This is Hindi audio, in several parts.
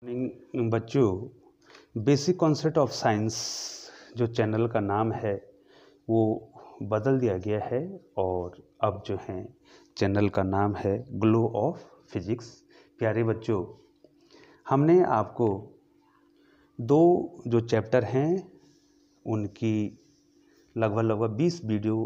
बच्चों, बेसिक कॉन्सेप्ट ऑफ साइंस जो चैनल का नाम है वो बदल दिया गया है और अब जो है चैनल का नाम है ग्लो ऑफ फिजिक्स। प्यारे बच्चों, हमने आपको दो जो चैप्टर हैं उनकी लगभग 20 वीडियो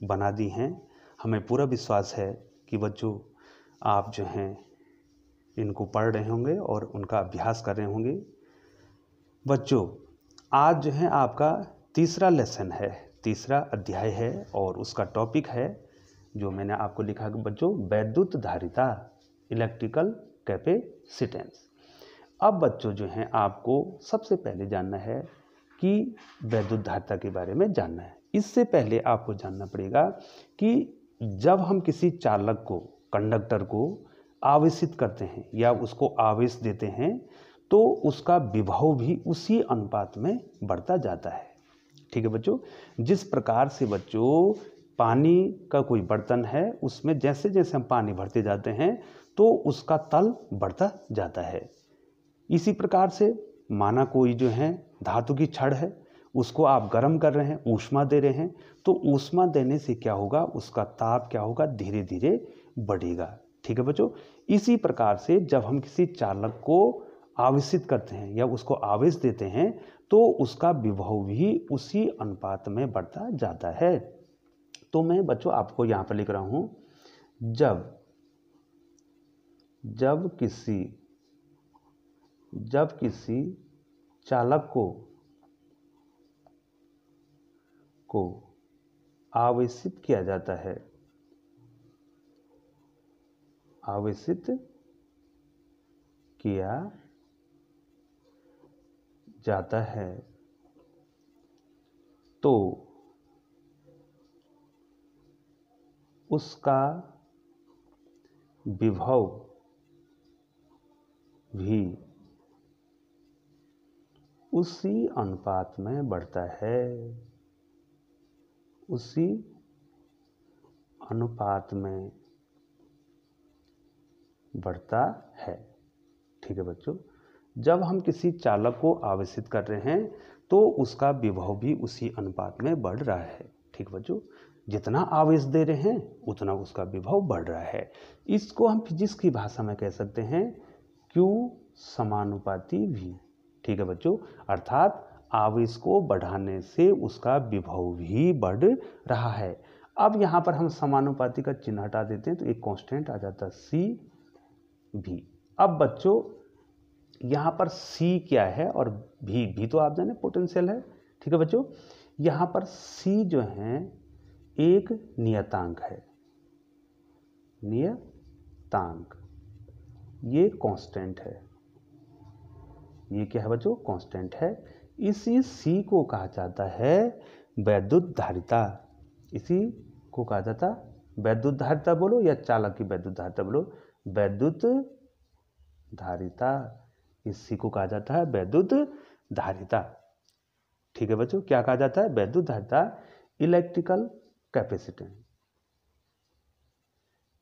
बना दी हैं। हमें पूरा विश्वास है कि बच्चों आप जो हैं इनको पढ़ रहे होंगे और उनका अभ्यास कर रहे होंगे। बच्चों, आज जो है आपका तीसरा लेसन है, तीसरा अध्याय है और उसका टॉपिक है जो मैंने आपको लिखा कि बच्चों वैद्युत धारिता, इलेक्ट्रिकल कैपेसिटेंस। अब बच्चों जो हैं आपको सबसे पहले जानना है कि वैद्युत धारिता के बारे में जानना है। इससे पहले आपको जानना पड़ेगा कि जब हम किसी चालक को, कंडक्टर को आवेशित करते हैं या उसको आवेश देते हैं तो उसका विभव भी उसी अनुपात में बढ़ता जाता है। ठीक है बच्चों, जिस प्रकार से बच्चों पानी का कोई बर्तन है उसमें जैसे जैसे हम पानी भरते जाते हैं तो उसका तल बढ़ता जाता है। इसी प्रकार से माना कोई जो है धातु की छड़ है, उसको आप गर्म कर रहे हैं, ऊष्मा दे रहे हैं, तो ऊष्मा देने से क्या होगा, उसका ताप क्या होगा, धीरे धीरे बढ़ेगा। ठीक है बच्चों, इसी प्रकार से जब हम किसी चालक को आवेशित करते हैं या उसको आवेश देते हैं तो उसका विभव भी उसी अनुपात में बढ़ता जाता है। तो मैं बच्चों आपको यहाँ पर लिख रहा हूँ, जब किसी चालक को आवेशित किया जाता है, आवेशित किया जाता है तो उसका विभव भी उसी अनुपात में बढ़ता है, उसी अनुपात में बढ़ता है। ठीक है बच्चों, जब हम किसी चालक को आवेशित कर रहे हैं तो उसका विभव भी उसी अनुपात में बढ़ रहा है। ठीक बच्चों, जितना आवेश दे रहे हैं उतना उसका विभव बढ़ रहा है। इसको हम फिजिक्स की भाषा में कह सकते हैं Q समानुपाती V। ठीक है बच्चों, अर्थात आवेश को बढ़ाने से उसका विभव भी बढ़ रहा है। अब यहाँ पर हम समानुपाती का चिन्ह हटा देते हैं तो एक कांस्टेंट आ जाता है CV। अब बच्चों यहाँ पर C क्या है और V तो आप जाने पोटेंशियल है। ठीक है बच्चों, यहाँ पर C जो है एक नियतांक है, नियतांक, ये कांस्टेंट है। ये क्या है बच्चों, कांस्टेंट है। इसी C को कहा जाता है वैद्युत धारिता। इसी को कहा जाता वैद्युत धारिता बोलो या चालक की वैद्युत धारिता बोलो, वैद्युत धारिता। इसी को कहा जाता है वैद्युत धारिता। ठीक है बच्चों, क्या कहा जाता है, वैद्युत धारिता। Electrical capacitance,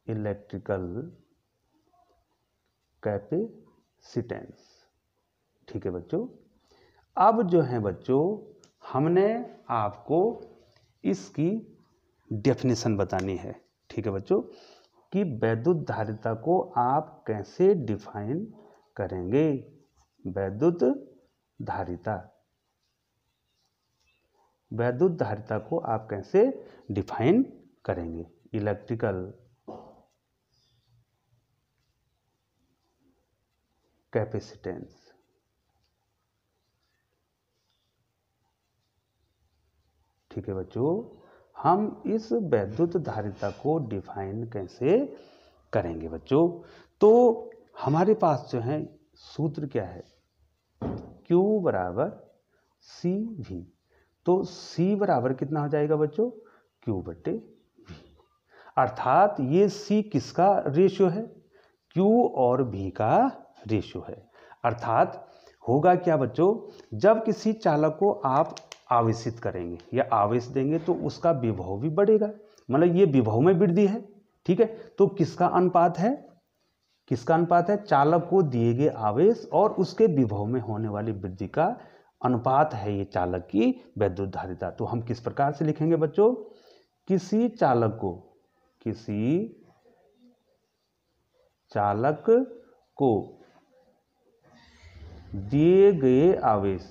electrical capacitance. ठीक है बच्चों, अब जो है बच्चों हमने आपको इसकी डेफिनेशन बतानी है। ठीक है बच्चों, कि वैद्युत धारिता को आप कैसे डिफाइन करेंगे। वैद्युत धारिता, वैद्युत धारिता को आप कैसे डिफाइन करेंगे। Electrical capacitance. ठीक है बच्चों, हम इस वैद्युत धारिता को डिफाइन कैसे करेंगे बच्चों। तो हमारे पास जो है सूत्र क्या है, Q बराबर CV। तो C बराबर कितना हो जाएगा बच्चों, Q बटे V। अर्थात ये C किसका रेशियो है, Q और V का रेशियो है। अर्थात होगा क्या बच्चों, जब किसी चालक को आप आवेशित करेंगे या आवेश देंगे तो उसका विभव भी बढ़ेगा, मतलब ये विभव में वृद्धि है। ठीक है, तो किसका अनुपात है, किसका अनुपात है? चालक को दिए गए आवेश और उसके विभव में होने वाली वृद्धि का अनुपात है ये चालक की वैद्युत धारिता। तो हम किस प्रकार से लिखेंगे बच्चों? किसी चालक को दिए गए आवेश,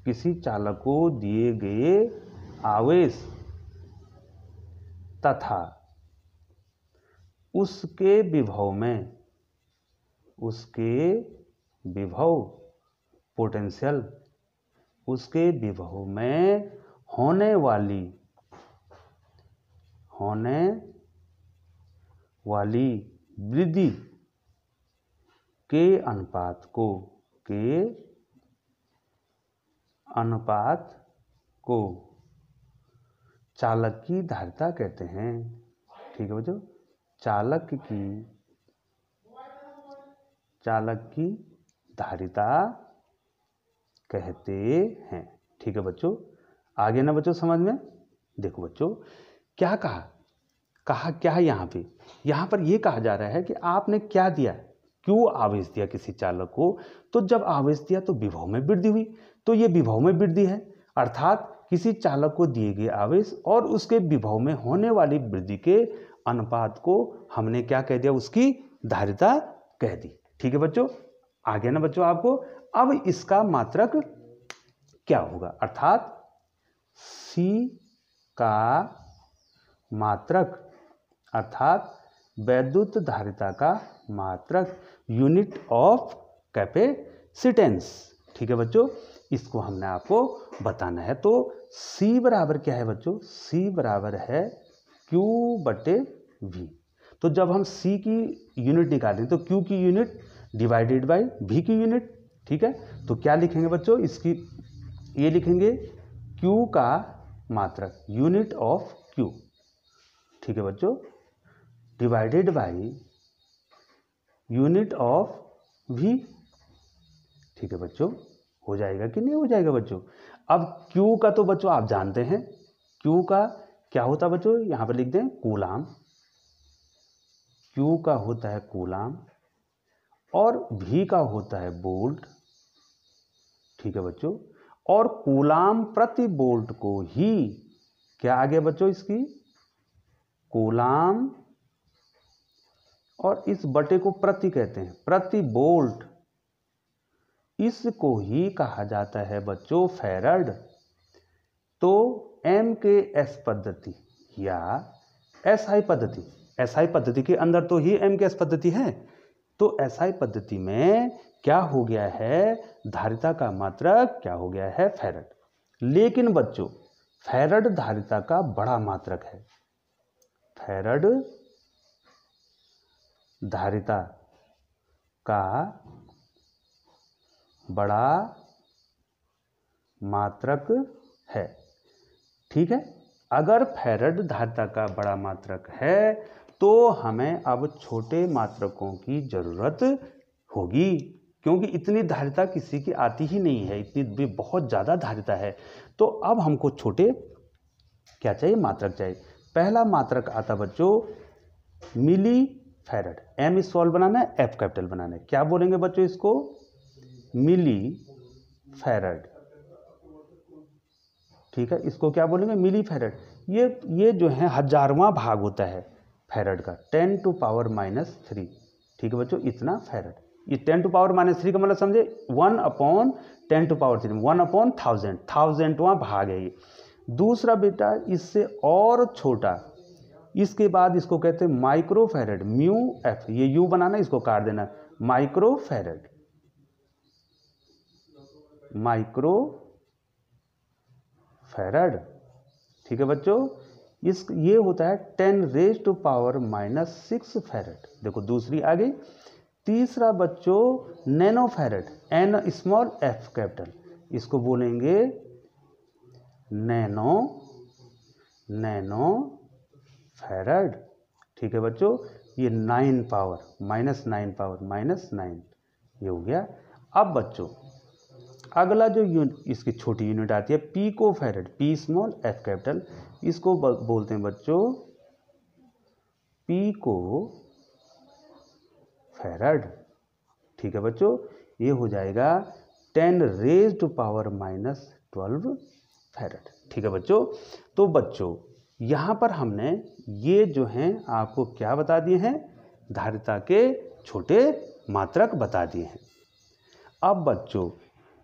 किसी चालक को दिए गए आवेश तथा उसके विभव पोटेंशियल, उसके विभव में होने वाली वृद्धि के अनुपात को चालक की धारिता कहते हैं। ठीक है बच्चों, चालक की धारिता कहते हैं। ठीक है बच्चों, आगे ना बच्चों समझ में? देखो बच्चों क्या कहा क्या है यहाँ पर ये कहा जा रहा है कि आपने क्या दिया, क्यों आवेश दिया किसी चालक को। तो जब आवेश दिया तो विभव में वृद्धि हुई, तो ये विभव में वृद्धि है, अर्थात किसी चालक को दिए गए आवेश और उसके विभव में होने वाली वृद्धि के अनुपात को हमने क्या कह दिया? उसकी धारिता कह दी। ठीक है बच्चों, आगे ना बच्चों आपको? अब इसका मात्रक क्या होगा, अर्थात C का मात्रक, अर्थात वैद्युत धारिता का मात्रक, यूनिट ऑफ कैपेसिटेंस। ठीक है बच्चों, इसको हमने आपको बताना है। तो C बराबर क्या है बच्चों? C बराबर है Q/V। तो जब हम C की यूनिट निकालें तो Q की यूनिट डिवाइडेड बाय V की यूनिट। ठीक है, तो क्या लिखेंगे बच्चों? इसकी ये लिखेंगे Q का मात्रक, यूनिट ऑफ Q। ठीक है बच्चों, divided by unit of V। ठीक है बच्चों, हो जाएगा कि नहीं हो जाएगा बच्चों? अब Q का तो बच्चों आप जानते हैं, Q का क्या होता है बच्चों? यहां पर लिख दें कूलाम। Q का होता है कूलाम और V का होता है वोल्ट। ठीक है बच्चों, और कूलाम प्रति वोल्ट को ही क्या आ गया बच्चों? इसकी कूलाम, और इस बटे को प्रति कहते हैं, प्रति वोल्ट। इसको ही कहा जाता है बच्चों फैराड। तो MKS पद्धति या SI पद्धति, SI पद्धति के अंदर तो ही MKS पद्धति है, तो SI पद्धति में क्या हो गया है? धारिता का मात्रक क्या हो गया है? फैराड। लेकिन बच्चों फैराड धारिता का बड़ा मात्रक है, फैराड धारिता का बड़ा मात्रक है। ठीक है, अगर फैराड धारिता का बड़ा मात्रक है तो हमें अब छोटे मात्रकों की जरूरत होगी, क्योंकि इतनी धारिता किसी की आती ही नहीं है, इतनी भी बहुत ज़्यादा धारिता है। तो अब हमको छोटे क्या चाहिए? मात्रक चाहिए। पहला मात्रक आता बच्चों मिली फैराड। M स्मॉल बनाना है, F कैपिटल बनाना है। क्या बोलेंगे बच्चों इसको? मिली फैराड। ठीक है, इसको क्या बोलेंगे? मिली फैराड। ये जो है हजारवां भाग होता है फैराड का, 10⁻³ ठीक है बच्चों, इतना फैराड। ये 10⁻³ का मतलब समझे 1/10⁻³ 1/1000, 1000वां भाग है ये। दूसरा बेटा इससे और छोटा, इसके बाद इसको कहते हैं माइक्रो फैराड, μF। ये U बनाना, इसको काट देना, माइक्रो फैराड, माइक्रो फैराड। ठीक है बच्चों, ये होता है 10⁻⁻6 फैराड। देखो दूसरी आ गई। तीसरा बच्चों nano farad, N small F capital, इसको बोलेंगे नैनो फैराड। ठीक है बच्चों, ये 9 पावर -9 ये हो गया। अब बच्चों अगला जो इसकी छोटी यूनिट आती है picofarad, P small F capital, इसको बोलते हैं बच्चों पीको फैरड। ठीक है बच्चों, ये हो जाएगा 10⁻⁻12 फैरड। ठीक है बच्चों, तो बच्चों यहाँ पर हमने ये जो हैं आपको क्या बता दिए हैं, धारिता के छोटे मात्रक बता दिए हैं। अब बच्चों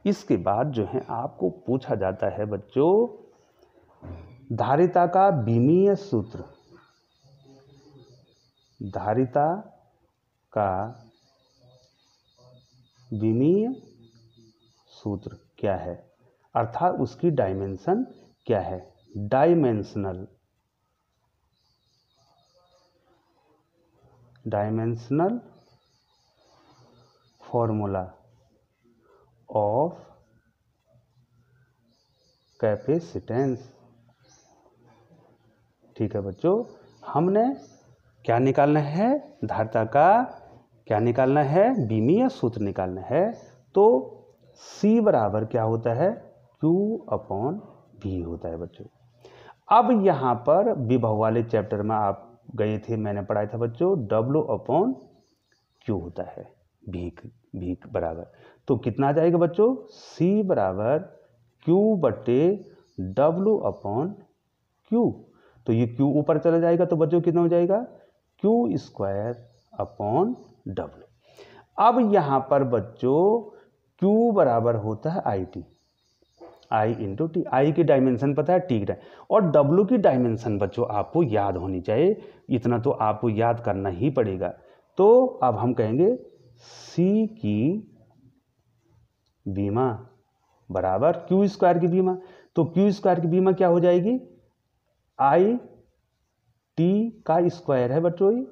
इसके बाद जो है आपको पूछा जाता है बच्चों धारिता का विमीय सूत्र। धारिता का विमीय सूत्र क्या है, अर्थात उसकी डायमेंशन क्या है। Dimensional formula of capacitance. ठीक है बच्चों, हमने क्या निकालना है, धारिता का क्या निकालना है, विमीय सूत्र निकालना है। तो C बराबर क्या होता है, Q/V होता है बच्चों। अब यहाँ पर विभव वाले चैप्टर में आप गए थे, मैंने पढ़ाया था बच्चों W/Q होता है, V बराबर। तो कितना आ जाएगा बच्चों, C बराबर Q/W/Q। तो ये Q ऊपर चला जाएगा तो बच्चों कितना हो जाएगा, Q²/W। अब यहाँ पर बच्चों Q बराबर होता है IT, I × T। I की डायमेंशन पता है, T की और W की डायमेंशन बच्चों आपको याद होनी चाहिए, इतना तो आपको याद करना ही पड़ेगा। तो अब हम कहेंगे C की विमा बराबर Q² की विमा। तो Q² की विमा क्या हो जाएगी, IT का स्क्वायर है बच्चों, ये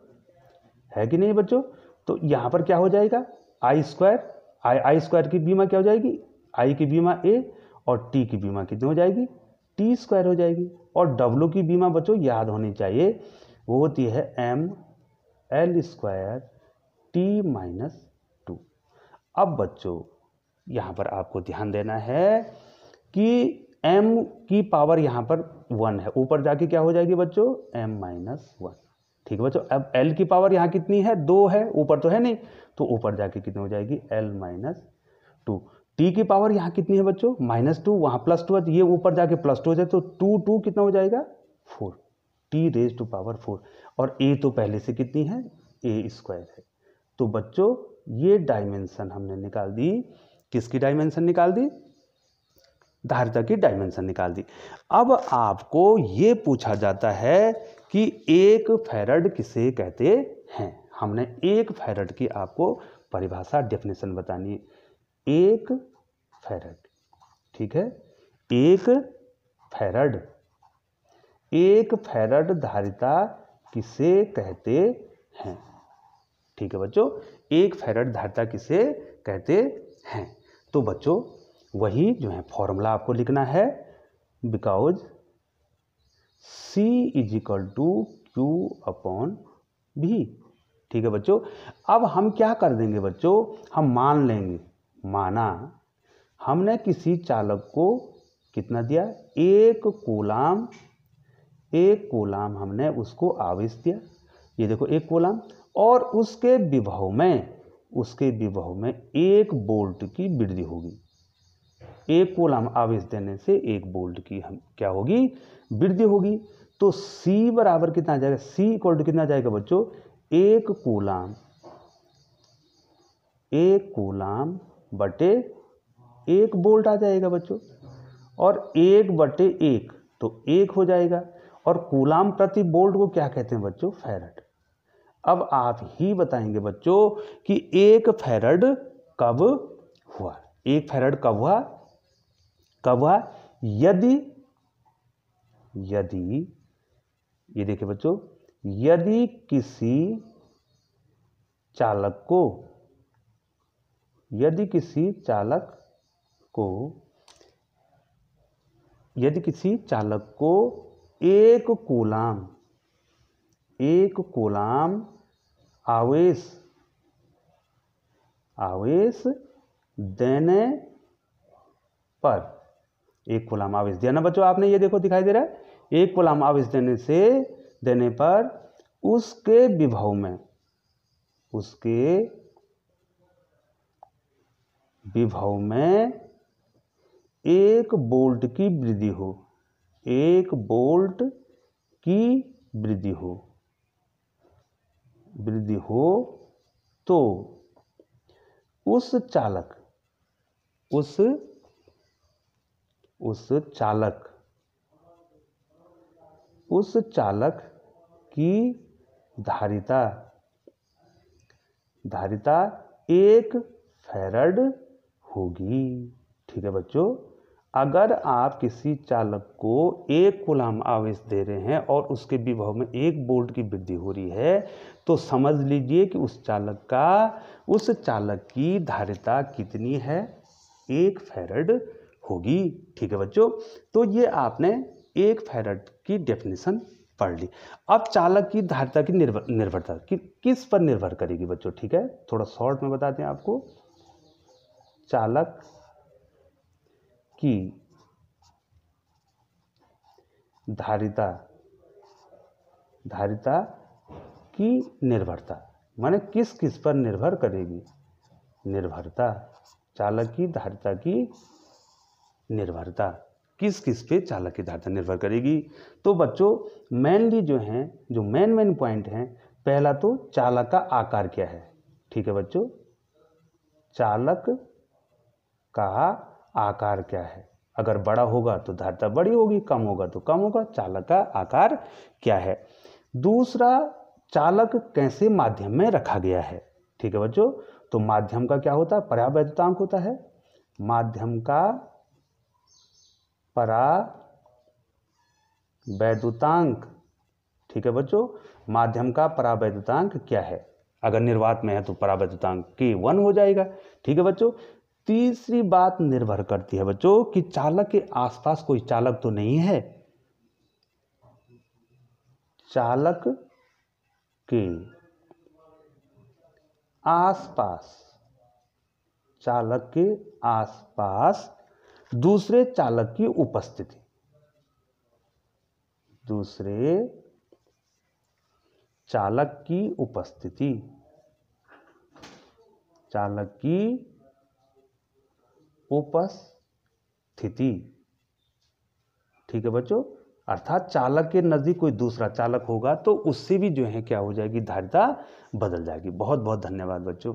है कि नहीं बच्चों। तो यहाँ पर क्या हो जाएगा, I² की विमा क्या हो जाएगी, I की विमा A और T की बीमा कितनी हो जाएगी, T² हो जाएगी। और W की बीमा बच्चों याद होनी चाहिए, वो होती है mL² T-2। अब बच्चों यहाँ पर आपको ध्यान देना है कि m की पावर यहाँ पर 1 है, ऊपर जाके क्या हो जाएगी बच्चों, m-1। ठीक है बच्चों, अब L की पावर यहाँ कितनी है, 2 है, ऊपर तो है नहीं, तो ऊपर जाके कितनी हो जाएगी, L-2। T की पावर यहाँ कितनी है बच्चों, -2, वहाँ +2 है, तो ये ऊपर जाके +2 हो जाए, तो 2 कितना हो जाएगा, 4, T⁴ और A तो पहले से कितनी है, A² है। तो बच्चों ये डायमेंशन हमने निकाल दी, किसकी डायमेंशन निकाल दी, धारिता की डायमेंशन निकाल दी। अब आपको ये पूछा जाता है कि 1 फैरड किसे कहते हैं। हमने 1 फैरड की आपको परिभाषा, डेफिनेशन बतानी है। 1 फैरड, ठीक है, 1 फैरड धारिता किसे कहते हैं। ठीक है बच्चों, 1 फैरड धारिता किसे कहते हैं। तो बच्चों वही जो है फॉर्मूला आपको लिखना है, बिकॉज C = Q/V। ठीक है बच्चों, अब हम क्या कर देंगे बच्चों, हम मान लेंगे, माना हमने किसी चालक को कितना दिया, 1 कूलाम हमने उसको आवेश दिया, ये देखो 1 कूलाम, और उसके विभव में 1 वोल्ट की वृद्धि होगी। 1 कूलाम आवेश देने से 1 वोल्ट की हम क्या होगी, वृद्धि होगी। तो C बराबर कितना आ जाएगा, C = कितना आ जाएगा बच्चों, 1 कूलाम बटे 1 वोल्ट आ जाएगा बच्चों, और 1/1 तो 1 हो जाएगा, और कूलाम प्रति वोल्ट को क्या कहते हैं बच्चों, फैरड। अब आप ही बताएंगे बच्चों कि 1 फैरड कब हुआ, 1 फैरड कब हुआ, यदि ये देखिए बच्चों, यदि किसी चालक को 1 कूलाम आवेश देने पर, 1 कूलाम आवेश देना बच्चों, आपने ये देखो दिखाई दे रहा है, 1 कूलाम आवेश देने पर उसके विभव में उसके विभव में 1 वोल्ट की वृद्धि हो, 1 वोल्ट की वृद्धि हो तो उस चालक की धारिता 1 फैराड होगी। ठीक है बच्चों, अगर आप किसी चालक को 1 कूलम्ब आवेश दे रहे हैं और उसके विभव में 1 वोल्ट की वृद्धि हो रही है तो समझ लीजिए कि उस चालक की धारिता कितनी है, 1 फैराड होगी। ठीक है बच्चों, तो ये आपने 1 फैराड की डेफिनेशन पढ़ ली। अब चालक की धारिता की निर्भरता किस पर निर्भर करेगी बच्चों? ठीक है, थोड़ा शॉर्ट में बताते हैं आपको। चालक की धारिता की निर्भरता माने किस पर निर्भर करेगी? निर्भरता, चालक की धारिता की निर्भरता किस पे चालक की धारिता निर्भर करेगी? तो बच्चों मेनली जो मेन पॉइंट हैं, पहला तो चालक का आकार क्या है। ठीक है बच्चों, चालक का आकार क्या है, अगर बड़ा होगा तो धारिता बड़ी होगी, कम होगा तो कम होगा। चालक का आकार क्या है। दूसरा, चालक कैसे माध्यम में रखा गया है। ठीक है बच्चों, तो माध्यम का क्या होता है? परावैद्युतांक होता है। माध्यम का परावैद्युतांक, ठीक है बच्चों, माध्यम का परावैद्युतांक क्या है? अगर निर्वात में है तो परावैद्युतांक K1 हो जाएगा। ठीक है बच्चों, तीसरी बात निर्भर करती है बच्चों कि चालक के आसपास कोई चालक तो नहीं है। चालक के आसपास दूसरे चालक की उपस्थिति, ठीक है बच्चों, अर्थात चालक के नजदीक कोई दूसरा चालक होगा तो उससे भी क्या हो जाएगी, धारिता बदल जाएगी। बहुत बहुत धन्यवाद बच्चों।